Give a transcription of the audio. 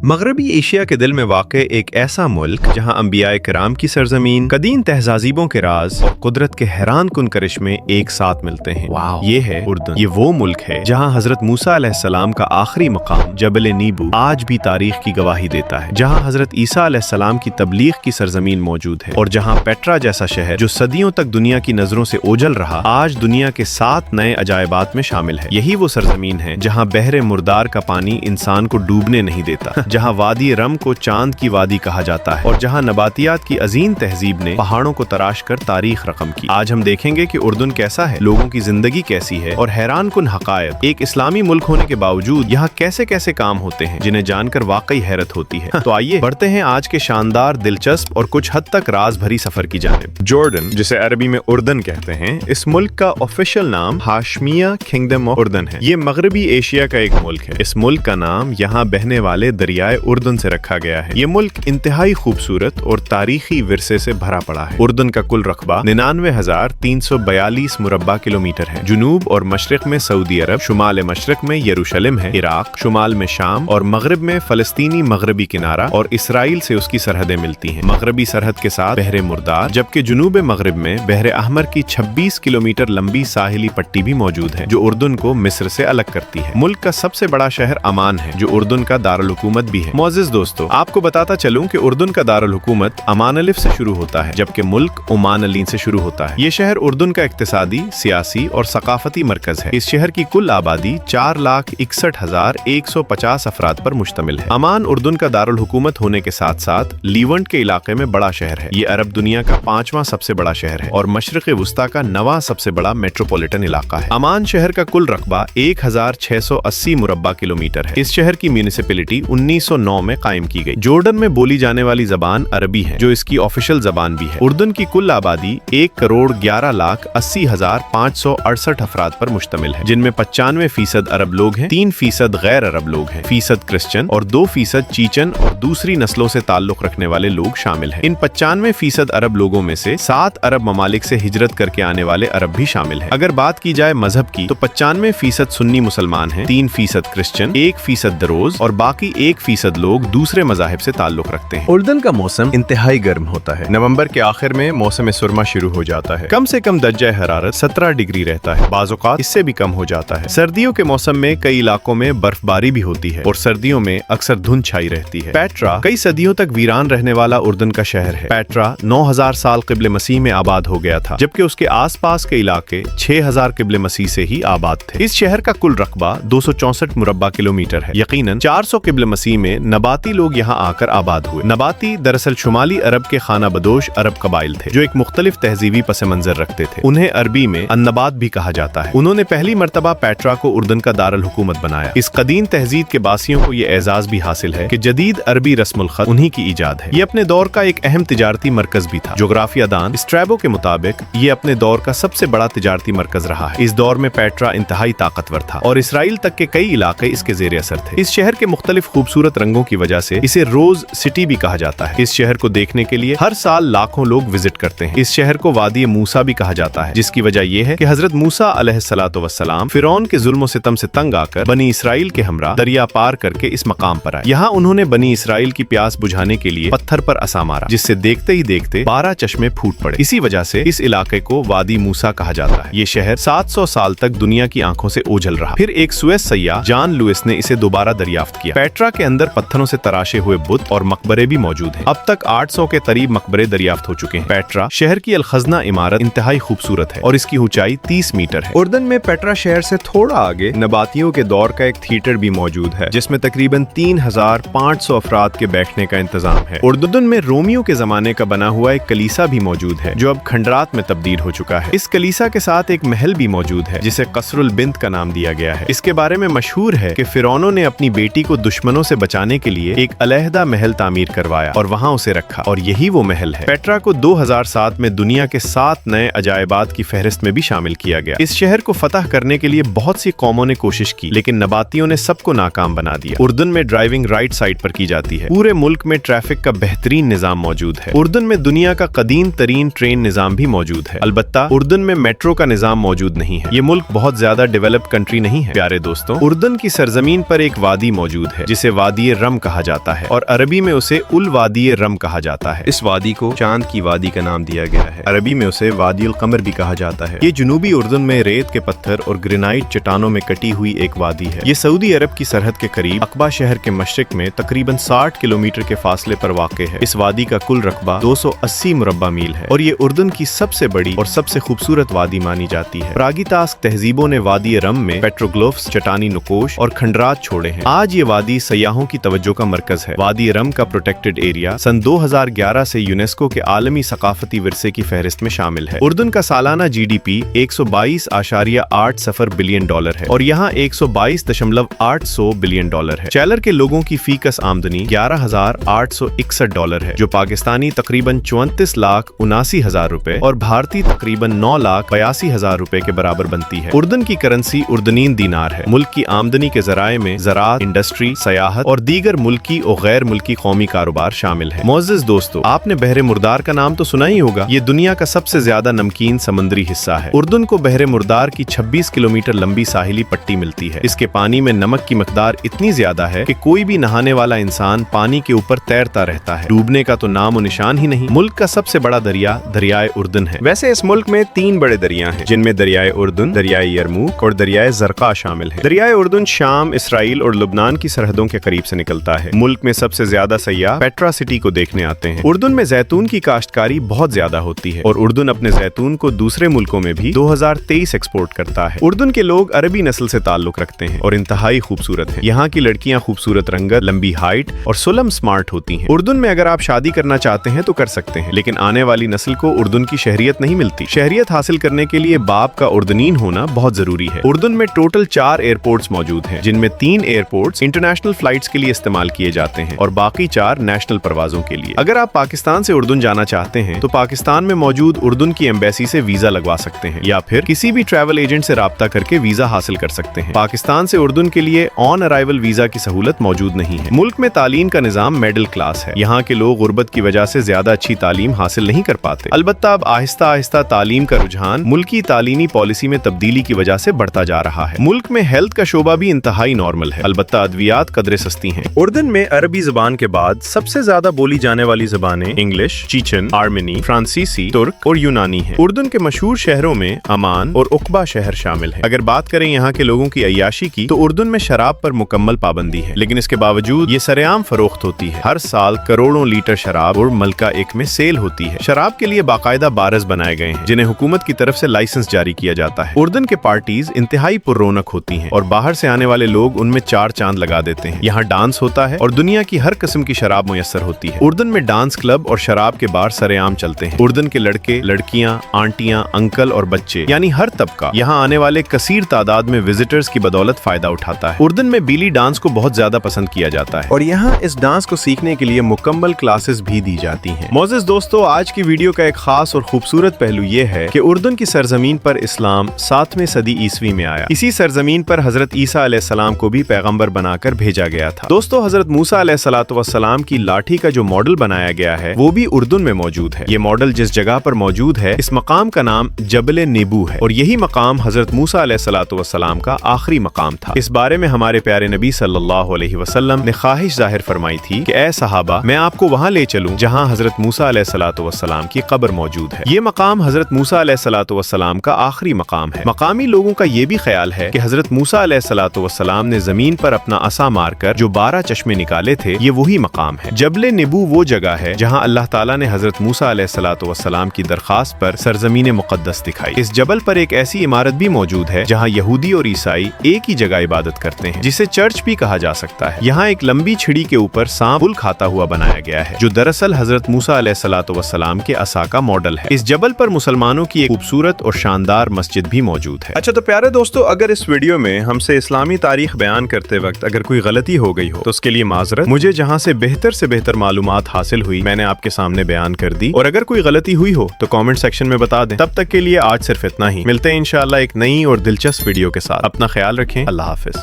मगरबी एशिया के दिल में वाक़े एक ऐसा मुल्क जहाँ अंबियाए किराम की सरजमीन, कदीम तहज़ीबों के राज और कुदरत के हैरान कुन करिश्मे एक साथ मिलते हैं। ये है उर्दन। ये वो मुल्क है जहाँ हजरत मूसा अलैहिस्सलाम का आखिरी मकाम जबल नीबू आज भी तारीख की गवाही देता है, जहाँ हजरत ईसा अलैहिस्सलाम की तबलीग की सरजमीन मौजूद है और जहाँ पेट्रा जैसा शहर जो सदियों तक दुनिया की नजरों से ओझल रहा आज दुनिया के 7 नए अजायबात में शामिल है। यही वो सरजमीन है जहाँ बहरे मुर्दार का पानी इंसान को डूबने नहीं देता, जहाँ वादी रम को चांद की वादी कहा जाता है और जहाँ नबातियात की अजीम तहजीब ने पहाड़ों को तराश कर तारीख रकम की। आज हम देखेंगे कि उर्दन कैसा है, लोगों की जिंदगी कैसी है और हैरान कुन हकायत एक इस्लामी मुल्क होने के बावजूद यहाँ कैसे कैसे काम होते हैं जिन्हें जानकर वाकई हैरत होती है। तो आइए बढ़ते हैं आज के शानदार, दिलचस्प और कुछ हद तक राज भरी सफर की जानिब। जॉर्डन, जिसे अरबी में उर्दन कहते हैं, इस मुल्क का ऑफिशियल नाम हाशमिया किंगडम ऑफ उर्दन है। ये मगरबी एशिया का एक मुल्क है। इस मुल्क का नाम यहाँ बहने वाले दरियाए उर्दन से रखा गया है। ये मुल्क इंतहाई खूबसूरत और तारीखी विरसे से भरा पड़ा है। उर्दन का कुल रकबा 99,342 मुरब्बा किलोमीटर है। जुनूब और मशरिक में सऊदी अरब, शुमाल मशरिक में यरूशलेम है, इराक, शुमाल में शाम और मगरब में फलस्तीनी मगरबी किनारा और इसराइल से उसकी सरहदें मिलती हैं। मगरबी सरहद के साथ बहरे मुर्दार, जबकि जुनूब मगरब में बहरे अहमर की 26 किलोमीटर लंबी साहिली पट्टी भी मौजूद है जो उर्दन को मिस्र से अलग करती है। मुल्क का सबसे बड़ा शहर अमान है जो उर्दन का दारुल हुकूमत भी है। मोअज़्ज़िज़ दोस्तों, आपको बताता चलूं कि उर्दन का दारुल हुकूमत अमान अलिफ से शुरू होता है जबकि मुल्क ओमान अलीन से शुरू होता है। ये शहर उर्दन का इक्तिसादी, सियासी और सकाफती मरकज है। इस शहर की कुल आबादी 4,61,150 अफराद पर मुश्तमिल है। अमान उर्दन का दारुल हुकूमत होने के साथ साथ लीवंट के इलाके में बड़ा शहर है। ये अरब दुनिया का 5वां सबसे बड़ा शहर है और मशरिक़ वुस्ता का 9वां सबसे बड़ा मेट्रोपॉलिटन इलाका है। अमान शहर का कुल रकबा 1,680 मुरब्बा किलोमीटर है। इस शहर की म्यूनिसिपैलिटी 1909 में कायम की गई। जॉर्डन में बोली जाने वाली जबान अरबी है जो इसकी ऑफिशियल जबान भी है। उर्दन की कुल आबादी 1,11,80,568 अफराद पर मुश्तमिल है, जिनमें 95% अरब लोग हैं, 3% गैर अरब लोग हैं, 1% क्रिश्चियन और 2% चीचन और दूसरी नस्लों से ताल्लुक रखने वाले लोग शामिल हैं। इन 95% अरब लोगों में से 7 अरब ममालिक से हिजरत करके आने वाले अरब भी शामिल हैं। अगर बात की जाए मजहब की तो 95% सुन्नी मुसलमान हैं, 3% क्रिश्चियन, 1% दरोज और बाकी 1% लोग दूसरे मजाहिब से ताल्लुक रखते हैं। उर्दन का मौसम इंतहाई गर्म होता है। नवंबर के आखिर में मौसम सुरमा शुरू हो जाता है। कम से कम दर्जा हरारत 17 डिग्री रहता है, बाज़ औक़ात इससे भी कम हो जाता है। सर्दियों के मौसम में कई इलाकों में बर्फबारी भी होती है और सर्दियों में अक्सर धुंध छाई रहती है। पेट्रा कई सदियों तक वीरान रहने वाला उर्दन का शहर है। पेट्रा 9,000 साल क़िब्ले मसीह में आबाद हो गया था, जबकि उसके आसपास के इलाके 6,000 क़िब्ले मसीह से ही आबाद थे। इस शहर का कुल रकबा 264 मुरब्बा किलोमीटर है। यकीनन 400 क़िब्ले मसीह में नबाती लोग यहाँ आकर आबाद हुए। नबाती दरअसल शुमाली अरब के खाना बदोश अरब कबाइल थे जो एक मुख्तलिफ तहजीबी पस मंजर रखते थे। उन्हें अरबी में अन्नबात भी कहा जाता है। उन्होंने पहली मर्तबा पेट्रा को उर्दन का दारुल हुकूमत बनाया। इस कदीम तहजीब के बासियों को ये एजाज भी हासिल है कि जदीद अरबी रस्मुल खत उन्हीं की ईजाद है। ये अपने दौर का एक अहम तिजारती मरकज भी था। जोग्राफिया दान स्ट्रैबो के मुताबिक ये अपने दौर का सबसे बड़ा तिजारती मरकज रहा है। इस दौर में पेट्रा इंतहाई ताकतवर था और इसराइल तक के कई इलाके इसके ज़ेर असर थे। इस शहर के मुख्तलिफ खूबसूरत रंगों की वजह से इसे रोज सिटी भी कहा जाता है। इस शहर को देखने के लिए हर साल लाखों लोग विजिट करते हैं। इस शहर को वादी मूसा भी कहा जाता है, जिसकी वजह यह है कि हजरत मूसा अलैहिस्सलातु वस्सलाम फिरौन के जुल्म सितम से तंग आकर बनी इसराइल के हमरा दरिया पार करके इस मकाम पर आए। यहाँ उन्होंने बनी इसराइल की प्यास बुझाने के लिए पत्थर पर असा मारा, जिससे देखते ही देखते 12 चश्मे फूट पड़े। इसी वजह से इस इलाके को वादी मूसा कहा जाता है। ये शहर 700 साल तक दुनिया की आंखों से ओझल रहा। फिर एक सुएज सयाह जॉन लुइस ने इसे दोबारा दरियाफ्त किया। पेट्रा के अंदर पत्थरों से तराशे हुए बुत और मकबरे भी मौजूद हैं। अब तक 800 के करीब मकबरे दरियाफ्त हो चुके हैं। पेट्रा शहर की अलखजना इमारत इंतहाई खूबसूरत है और इसकी ऊंचाई 30 मीटर है। उर्दन में पेट्रा शहर से थोड़ा आगे नबातियों के दौर का एक थिएटर भी मौजूद है, जिसमें तकरीबन 3,500 अफराद के बैठने का इंतजाम है। उर्दन में रोमियो के जमाने का बना हुआ एक कलीसा भी मौजूद है जो अब खंडरात में तब्दील हो चुका है। इस कलीसा के साथ एक महल भी मौजूद है जिसे कसरुल बिंत का नाम दिया गया है। इसके बारे में मशहूर है कि फिरौनों ने अपनी बेटी को दुश्मनों से बचाने के लिए एक अलहदा महल तामीर करवाया और वहाँ उसे रखा और यही वो महल है। पेट्रा को 2007 में दुनिया के 7 नए अजायबात की फहरिस्त में भी शामिल किया गया। इस शहर को फतह करने के लिए बहुत सी कौमों ने कोशिश की, लेकिन नबातियों ने सबको नाकाम बना दिया। उर्दन में ड्राइविंग राइट साइड पर की जाती है। पूरे मुल्क में ट्रैफिक का बेहतरीन निजाम मौजूद है। उर्दन में दुनिया का कदीम तरीन ट्रेन निजाम भी मौजूद है। अलबत्ता उर्दन में मेट्रो का निजाम मौजूद नहीं है। ये मुल्क बहुत ज्यादा डेवलप्ड कंट्री नहीं है। प्यारे दोस्तों, उर्दन की सरजमीन पर एक वादी मौजूद है जिसे वादी वादी रम कहा जाता है और अरबी में उसे उल वादी रम कहा जाता है। इस वादी को चांद की वादी का नाम दिया गया है। अरबी में उसे वादी उल कमर भी कहा जाता है। ये जुनूबी उर्दन में रेत के पत्थर और ग्रेनाइट चट्टानों में कटी हुई एक वादी है। ये सऊदी अरब की सरहद के करीब अकबा शहर के मशरिक में तकरीबन 60 किलोमीटर के फासले पर वाक़ है। इस वादी का कुल रकबा 280 मुरब्बा मील है और ये उर्दन की सबसे बड़ी और सबसे खूबसूरत वादी मानी जाती है। प्रागीतास्क तहजीबों ने वादी रम में पेट्रोग्लिफ्स, चट्टानी नुकोश और खंडरात छोड़े हैं। आज ये वादी सयाहों की तवज्जो का मरकज है। वादी रम का प्रोटेक्टेड एरिया सन 2011 से यूनेस्को के आलमी सकाफती विरसे की फहरिस्त में शामिल है। उर्दन का सालाना GDP 122.8 बिलियन डॉलर है और यहाँ 122.8 बिलियन डॉलर है। चैलर के लोगों की फीकस आमदनी $11,861 है, जो पाकिस्तानी तकरीबन 34,79,000 रुपए और भारतीय तकरीबन 9,82,000 रुपए के बराबर बनती है। उर्दन की करेंसी उर्दनीन दीनार है। मुल्क की आमदनी के जराए में ज़राअत, इंडस्ट्री, सयाहत और दीगर मुल्की और गैर मुल्की कौमी कारोबार शामिल है। मोअज़्ज़िज़ दोस्तों, आपने बहरे मुर्दार का नाम तो सुना ही होगा। ये दुनिया का सबसे ज्यादा नमकीन समुद्री हिस्सा है। उर्दन को बहरे मुर्दार की 26 किलोमीटर लंबी साहिली पट्टी मिलती है। इसके पानी में नमक की मकदार इतनी ज्यादा है कि कोई भी नहाने वाला इंसान पानी के ऊपर तैरता रहता है। डूबने का तो नाम और निशान ही नहीं। मुल्क का सबसे बड़ा दरिया दरियाए उर्दन है। वैसे इस मुल्क में 3 बड़े दरिया हैं, जिनमें दरियाए उर्दन, दरियाए यरमूक और दरियाए ज़रक़ा शामिल है। दरियाए उर्दन शाम, इसराइल और लुबनान की सरहदों के करीब से निकलता है। मुल्क में सबसे ज्यादा सयाह पेट्रा सिटी को देखने आते हैं। उर्दन में जैतून की काश्तकारी बहुत ज्यादा होती है और उर्दन अपने जैतून को दूसरे मुल्कों में भी 2023 एक्सपोर्ट करता है। उर्दन के लोग अरबी नस्ल से ताल्लुक रखते हैं और इंतहाई खूबसूरत हैं। यहाँ की लड़कियां खूबसूरत रंगत, लंबी हाइट और सुलम स्मार्ट होती हैं। उर्दन में अगर आप शादी करना चाहते हैं तो कर सकते हैं, लेकिन आने वाली नस्ल को उर्दन की शहरियत नहीं मिलती। शहरियत हासिल करने के लिए बाप का उर्दनीन होना बहुत जरूरी है। उर्दन में टोटल 4 एयरपोर्ट्स मौजूद हैं, जिनमें 3 एयरपोर्ट्स इंटरनेशनल फ्लाइट्स के लिए इस्तेमाल किए जाते हैं और बाकी 4 नेशनल परवाजों के लिए। अगर आप पाकिस्तान से उर्दन जाना चाहते हैं तो पाकिस्तान में मौजूद उर्दन की एम्बेसी से वीजा लगवा सकते हैं या फिर किसी भी ट्रैवल एजेंट से राब्ता करके वीजा हासिल कर सकते हैं। पाकिस्तान से उर्दन के लिए ऑन अराइवल वीजा की सहूलत मौजूद नहीं है। मुल्क में तालीम का निजाम मिडिल क्लास है। यहाँ के लोग गुर्बत की वजह से ज्यादा अच्छी तालीम हासिल नहीं कर पाते। अलबत्ता अब आहिस्ता आहिस्ता तालीम का रुझान मुल्की तालीमी पॉलिसी में तब्दीली की वजह से बढ़ता जा रहा है। मुल्क में हेल्थ का शोबा भी इंतहाई नॉर्मल है। अलबत्ता अद्वियात कदरे सस्ती हैं। उर्दन में अरबी जुबान के बाद सबसे ज्यादा बोली जाने वाली जुबानें इंग्लिश, चीचन, आर्मेनी, फ्रांसीसी, तुर्क और यूनानी हैं। उर्दन के मशहूर शहरों में अमान और उकबा शहर शामिल है। अगर बात करें यहाँ के लोगों की अय्याशी की तो उर्दन में शराब पर मुकम्मल पाबंदी है, लेकिन इसके बावजूद ये सरेआम फरोख्त होती है। हर साल करोड़ों लीटर शराब और मलका एक में सेल होती है। शराब के लिए बाकायदा बारस बनाए गए हैं, जिन्हें हुकूमत की तरफ से लाइसेंस जारी किया जाता है। उर्दन के पार्टीज इंतहाई पुररौनक होती हैं और बाहर से आने वाले लोग उनमें 4 चांद लगा देते हैं। यहाँ डांस होता है और दुनिया की हर किस्म की शराब मुयस्सर होती है। उर्दन में डांस क्लब और शराब के बार सरेआम चलते हैं। उर्दन के लड़के, लड़कियां, आंटियां, अंकल और बच्चे यानी हर तबका यहाँ आने वाले कसीर तादाद में विजिटर्स की बदौलत फायदा उठाता है। उर्दन में बीली डांस को बहुत ज्यादा पसंद किया जाता है और यहाँ इस डांस को सीखने के लिए मुकम्मल क्लासेस भी दी जाती हैं। मोअज़्ज़िज़ दोस्तों, आज की वीडियो का एक खास और खूबसूरत पहलू ये है कि उर्दन की सरजमीन पर इस्लाम 7वीं सदी ईस्वी में आया। इसी सरजमीन पर हजरत ईसा अलैहिस्सलाम को भी पैगंबर बनाकर भेजा गया था। दोस्तों, हजरत मूसा अलैहिस्सलाम की लाठी का जो मॉडल बनाया गया है वो भी उर्दन में मौजूद है। ये मॉडल जिस जगह पर मौजूद है, इस मकाम का नाम जबल नेबू है और यही मकाम हजरत मूसा अलैहिस्सलाम का आखिरी मकाम था। इस बारे में हमारे प्यारे नबी सल्लल्लाहु अलैहि वसल्लम ने ख्वाहिश जाहिर फरमाई थी कि ऐ सहाबा, मैं आपको वहां ले चलूं जहां हजरत मूसा अलैहिस्सलाम की कब्र मौजूद है। ये मकाम हजरत मूसा अलैहिस्सलाम का आखिरी मकाम है। मकामी लोगों का ये भी ख्याल है कि हजरत मूसा अलैहिस्सलाम ने जमीन पर अपना असा मारकर जो 12 चश्मे निकाले थे, ये वही मकाम है। जबल नेबू वो जगह है जहां अल्लाह ताला ने हजरत मूसा अलैहिस्सलाम की दरखास्त पर सरजमीन मुकद्दस दिखाई। इस जबल पर एक ऐसी इमारत भी मौजूद है जहां यहूदी और ईसाई एक ही जगह इबादत करते हैं, जिसे चर्च भी कहा जा सकता है। यहाँ एक लंबी छिड़ी के ऊपर सांप फूल खाता हुआ बनाया गया है, जो दरअसल हजरत मूसा अलैहिस्सलाम के असा का मॉडल है। इस जबल पर मुसलमानों की एक खूबसूरत और शानदार मस्जिद भी मौजूद है। अच्छा तो प्यारे दोस्तों, अगर इस वीडियो में हमसे इस्लामी तारीख बयान करते वक्त अगर कोई गलती हो गई हो तो उसके लिए माजरत। मुझे जहाँ से बेहतर मालूमात हासिल हुई मैंने आपके सामने बयान कर दी, और अगर कोई गलती हुई हो तो कमेंट सेक्शन में बता दें। तब तक के लिए आज सिर्फ इतना ही। मिलते हैं इंशाअल्लाह एक नई और दिलचस्प वीडियो के साथ। अपना ख्याल रखें। अल्लाह हाफिज।